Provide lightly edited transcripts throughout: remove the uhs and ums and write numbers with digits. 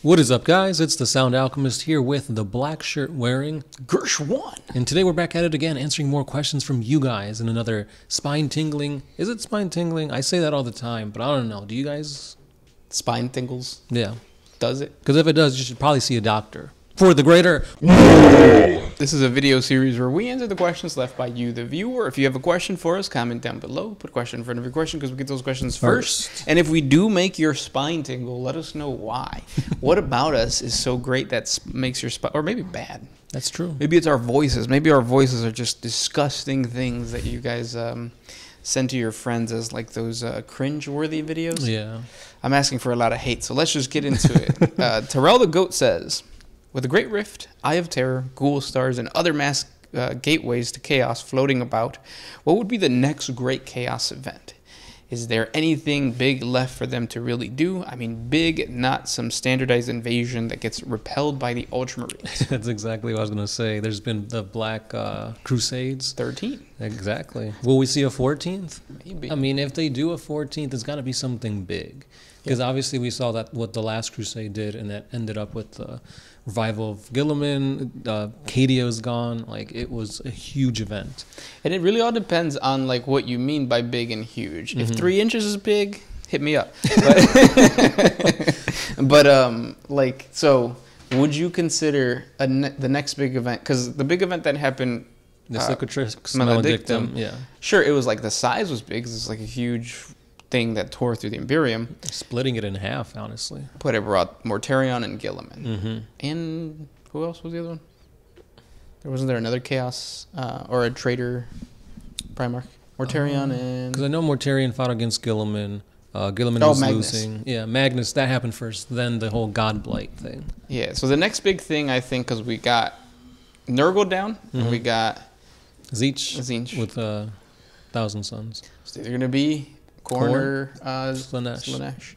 What is up, guys? It's the Sound Alchemist here with the black shirt wearing Gershwin. And today we're back at it again, answering more questions from you guys in another spine-tingling... Is it spine-tingling? I say that all the time, but I don't know. Do you guys... Spine tingles? Yeah. Does it? Because if it does, you should probably see a doctor. For the greater... This is a video series where we answer the questions left by you, the viewer. If you have a question for us, comment down below. Put a question in front of your question because we get those questions first. And if we do make your spine tingle, let us know why. What about us is so great that makes your spine... Or maybe bad. That's true. Maybe it's our voices. Maybe our voices are just disgusting things that you guys send to your friends as like those cringe-worthy videos. Yeah. I'm asking for a lot of hate, so let's just get into it. Terrell the Goat says... With a great rift, Eye of Terror, Ghoul Stars, and other mass gateways to chaos floating about, what would be the next great chaos event? Is there anything big left for them to really do? I mean, big, not some standardized invasion that gets repelled by the Ultramarines. That's exactly what I was going to say. There's been the Black Crusades. 13. Exactly. Will we see a 14th? Maybe. I mean, if they do a 14th, it's got to be something big. Because obviously we saw that what the last Crusade did, and that ended up with the revival of Guilliman. Cadio's gone. Like, it was a huge event. And it really all depends on like what you mean by big and huge. If 3 inches is big, hit me up. But like, so would you consider the next big event? Because the big event that happened, The Cicatrix Maledictum, yeah. Sure, it was like the size was big. 'Cause it's like a huge thing that tore through the Imperium. Splitting it in half, honestly. But it brought Mortarion and Guilliman. And who else was the other one? Wasn't there another Chaos or a traitor Primarch? Mortarion and... Because I know Mortarion fought against Guilliman. Guilliman was losing. Yeah, Magnus, that happened first. Then the whole Godblight thing. Yeah, so the next big thing, I think, because we got Nurgle down, and we got... Tzeentch. With 1,000 Suns. So they're going to be... Corner Slaanesh.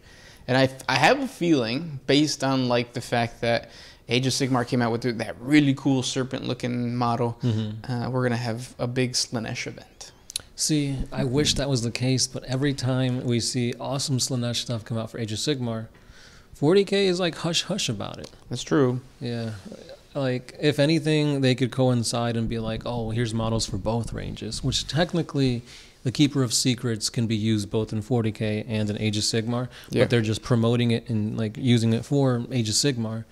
And I have a feeling, based on like the fact that Age of Sigmar came out with that really cool serpent-looking model, we're going to have a big Slaanesh event. See, I wish that was the case, but every time we see awesome Slaanesh stuff come out for Age of Sigmar, 40K is like hush-hush about it. That's true. Yeah. Like, if anything, they could coincide and be like, oh, here's models for both ranges, which technically... The Keeper of Secrets can be used both in 40K and in Age of Sigmar, but they're just promoting it and like using it for Age of Sigmar,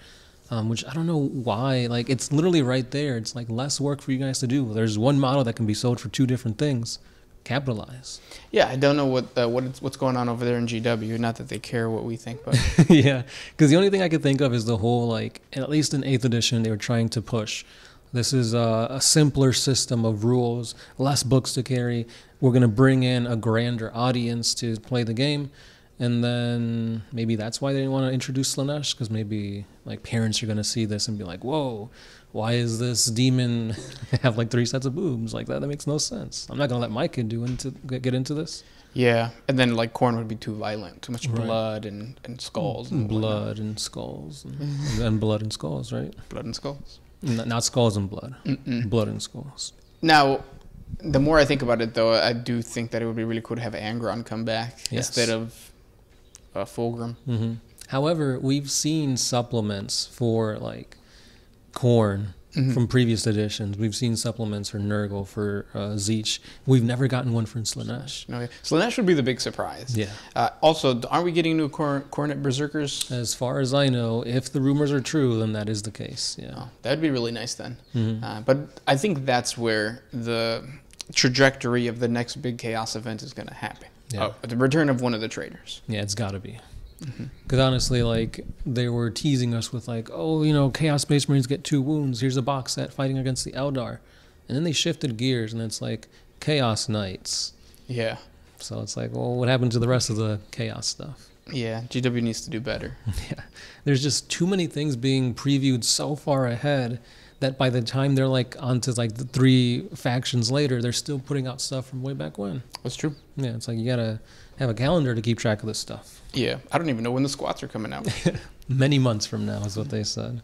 which I don't know why. Like, it's literally right there. It's like less work for you guys to do. There's one model that can be sold for 2 different things. Capitalize. Yeah, I don't know what's going on over there in GW. Not that they care what we think, but yeah, because the only thing I could think of is the whole like, at least in 8th edition, they were trying to push. This is a simpler system of rules, less books to carry. We're going to bring in a grander audience to play the game. And then maybe that's why they didn't want to introduce Slaanesh, because maybe like parents are going to see this and be like, whoa, why is this demon have like 3 sets of boobs? Like, that makes no sense. I'm not going to let my kid get into this. Yeah, and then like Khorne would be too violent, too much blood and skulls. And blood and skulls. And blood and skulls, right? Blood and skulls. Not skulls and blood. Blood and skulls. Now, the more I think about it, though, I do think that it would be really cool to have Angron come back instead of Fulgrim. However, we've seen supplements for like Khorne from previous editions. We've seen supplements for Nurgle, for Tzeentch. We've never gotten one for Slaanesh. Okay. Slaanesh would be the big surprise. Yeah. Also, aren't we getting new Khorne Berserkers? As far as I know, if the rumors are true, then that is the case. Yeah. Oh, that would be really nice then. But I think that's where the trajectory of the next big chaos event is going to happen. Yeah. The return of one of the traders. Yeah, it's got to be. Because honestly, like, they were teasing us with like, oh, you know, Chaos Space Marines get 2 wounds. Here's a box set fighting against the Eldar. And then they shifted gears, and it's like Chaos Knights. Yeah. So it's like, well, what happened to the rest of the Chaos stuff? Yeah, GW needs to do better. Yeah. There's just too many things being previewed so far ahead that by the time they're like onto like the 3 factions later, they're still putting out stuff from way back when. That's true. Yeah, it's like you gotta have a calendar to keep track of this stuff. Yeah, I don't even know when the squats are coming out. Many months from now is what they said.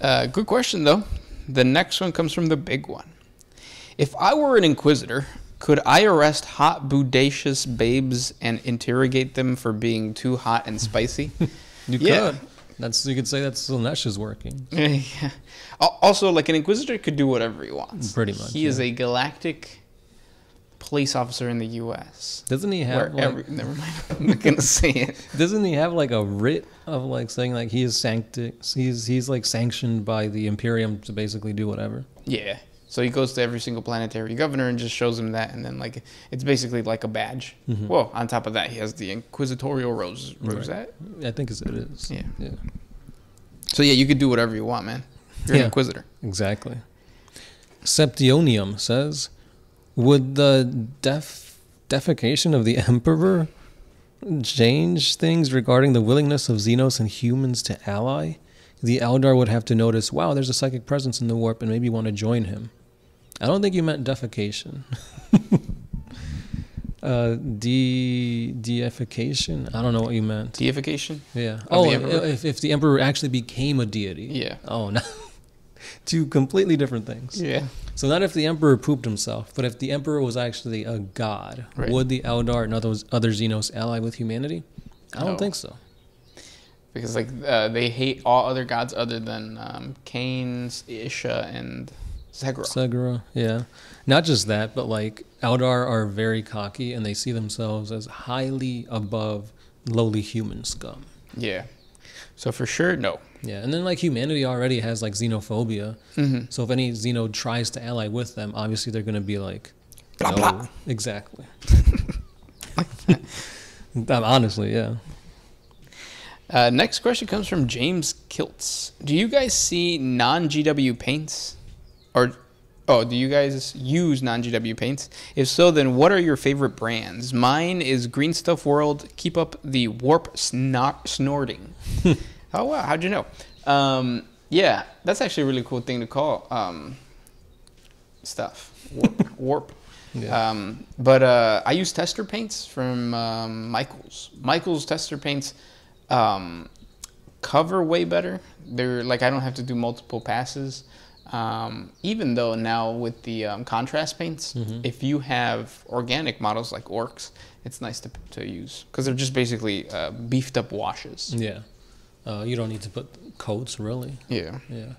Good question, though. The next one comes from the big one. If I were an Inquisitor, could I arrest hot, bodacious babes and interrogate them for being too hot and spicy? You could. That's, you could say that's Slanesh is working. Yeah. Also, like, an Inquisitor could do whatever he wants. Pretty much. He is a galactic police officer in the U.S. Doesn't he have like, never mind. I'm not gonna say it. Doesn't he have like a writ of like saying like he is he's like sanctioned by the Imperium to basically do whatever? Yeah. So he goes to every single planetary governor and just shows him that, and then like it's basically like a badge. Mm-hmm. Well, on top of that, he has the Inquisitorial rosette. I think it is. Yeah. Yeah. So yeah, you could do whatever you want, man. You're an Inquisitor. Exactly. Septionium says, would the defecation of the Emperor change things regarding the willingness of Xenos and humans to ally? The Eldar would have to notice, wow, there's a psychic presence in the warp and maybe want to join him. I don't think you meant defecation. Deification? I don't know what you meant. Deification? Yeah. Oh, if the Emperor actually became a deity. Yeah. Oh, no. Two completely different things. Yeah. So not if the Emperor pooped himself, but if the Emperor was actually a god, right. Would the Eldar and other Xenos ally with humanity? I don't think so. Because like they hate all other gods other than Cain, Isha, and Segra, yeah. Not just that, but like Eldar are very cocky and they see themselves as highly above lowly human scum. Yeah. So for sure, no. Yeah, and then like humanity already has like xenophobia. Mm-hmm. So if any Xeno tries to ally with them, obviously they're going to be like, blah, no. blah. Exactly. Honestly, yeah. Next question comes from James Kiltz. Do you guys see non-GW paints? Do you guys use non-GW paints? If so, then what are your favorite brands? Mine is Green Stuff World. Keep up the warp snorting. Oh, wow. How'd you know? Yeah, that's actually a really cool thing to call stuff. Warp. Yeah. But I use tester paints from Michaels. Michaels tester paints cover way better. They're like, I don't have to do multiple passes. Even though now with the contrast paints, if you have organic models like orcs, it's nice to use because they're just basically beefed up washes. Yeah. You don't need to put coats, really. Yeah. Yeah.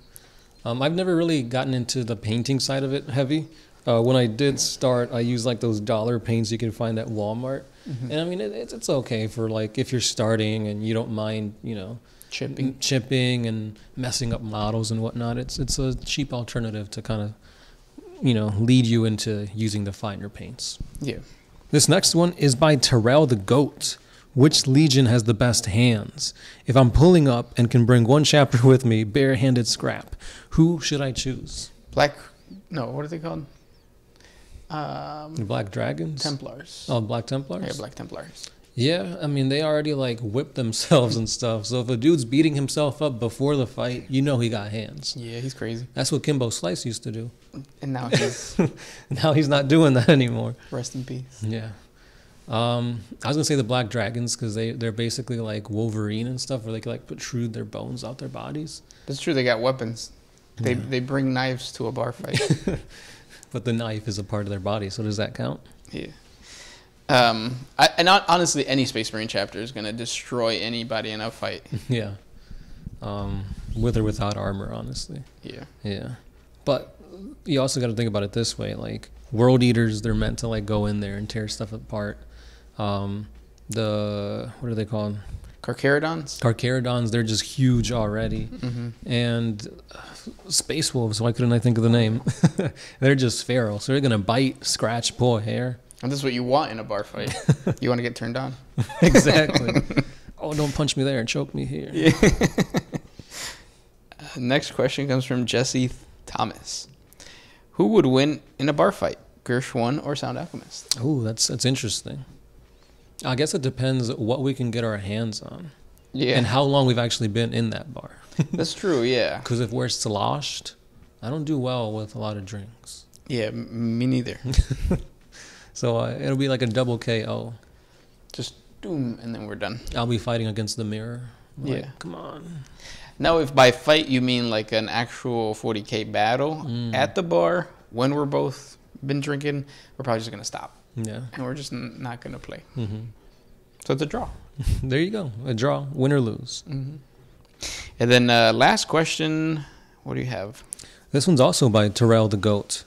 I've never really gotten into the painting side of it heavy. When I did start, I used like those dollar paints you can find at Walmart. Mm-hmm. And I mean, it's okay for like if you're starting and you don't mind, you know, chipping and messing up models and whatnot. It's a cheap alternative to kind of, you know, lead you into using the finer paints. Yeah. This next one is by Terrell the Goat. Which legion has the best hands? If I'm pulling up and can bring one chapter with me, barehanded scrap, who should I choose? What are they called? Black Dragons? Templars. Oh, Black Templars? Yeah, Black Templars. Yeah, I mean, they already, like, whip themselves and stuff. So if a dude's beating himself up before the fight, you know he got hands. Yeah, he's crazy. That's what Kimbo Slice used to do. And now he's... Now he's not doing that anymore. Rest in peace. Yeah. I was going to say the Black Dragons because they're basically like Wolverine and stuff where they can, like, protrude their bones out their bodies. That's true. They got weapons. They bring knives to a bar fight. But the knife is a part of their body, so does that count? Yeah. Honestly, any Space Marine chapter is going to destroy anybody in a fight. Yeah. With or without armor, honestly. Yeah. Yeah. But you also got to think about it this way. Like, World Eaters, they're meant to, like, go in there and tear stuff apart. What are they called? Carcharodons, they're just huge already. Mm-hmm. And Space Wolves, why couldn't I think of the name? They're just feral, so they're going to bite, scratch, pull hair. And this is what you want in a bar fight. You want to get turned on. Exactly. Oh, don't punch me there and choke me here. Yeah. Next question comes from Jesse Thomas. Who would win in a bar fight, Gershwin or Sound Alchemist? Oh, that's interesting. I guess it depends what we can get our hands on. Yeah. And how long we've actually been in that bar. That's true, yeah. Because if we're sloshed, I don't do well with a lot of drinks. Yeah, me neither. So it'll be like a double KO. Just doom, and then we're done. I'll be fighting against the mirror. Like, yeah. Come on. Now, if by fight you mean like an actual 40K battle at the bar, when we're both been drinking, we're probably just going to stop. Yeah. And we're just not going to play. Mm-hmm. So it's a draw. There you go. A draw. Win or lose. Mm-hmm. And then last question, what do you have? This one's also by Terrell the Goat.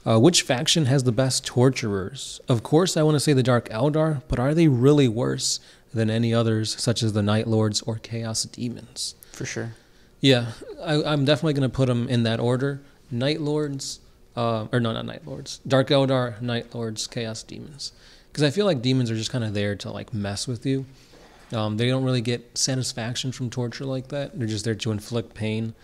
Which faction has the best torturers? Of course, I want to say the Dark Eldar, but are they really worse than any others, such as the Night Lords or Chaos Demons? For sure. Yeah, I'm definitely going to put them in that order. Night Lords, or no, not Night Lords. Dark Eldar, Night Lords, Chaos Demons. Because I feel like demons are just kind of there to like mess with you. They don't really get satisfaction from torture like that. They're just there to inflict pain.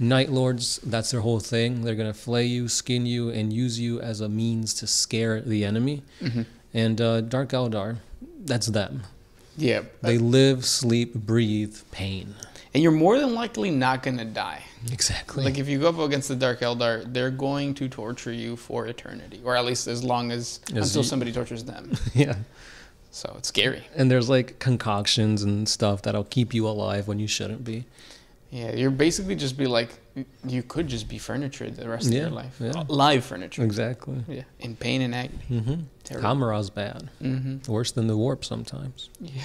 Night Lords, that's their whole thing. They're going to flay you, skin you, and use you as a means to scare the enemy. Mm-hmm. And Dark Eldar, that's them. Yeah. They live, sleep, breathe pain. And you're more than likely not going to die. Exactly. Like, if you go up against the Dark Eldar, they're going to torture you for eternity. Or at least as long as until somebody tortures them. Yeah. So it's scary. And there's like concoctions and stuff that'll keep you alive when you shouldn't be. Yeah, you're basically just be like, you could just be furniture the rest of your life. Yeah. Live furniture. Exactly. Yeah, in pain and agony. Mm-hmm. Kamara's bad. Mm-hmm. Worse than the warp sometimes. Yeah.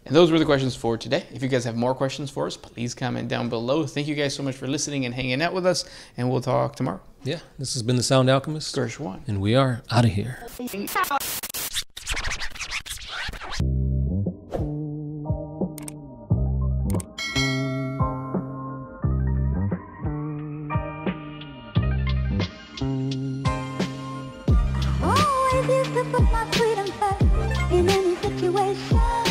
And those were the questions for today. If you guys have more questions for us, please comment down below. Thank you guys so much for listening and hanging out with us, and we'll talk tomorrow. Yeah, this has been the Sound Alchemist. Gershwin. And we are out of here. Always used to put my freedom first in any situation.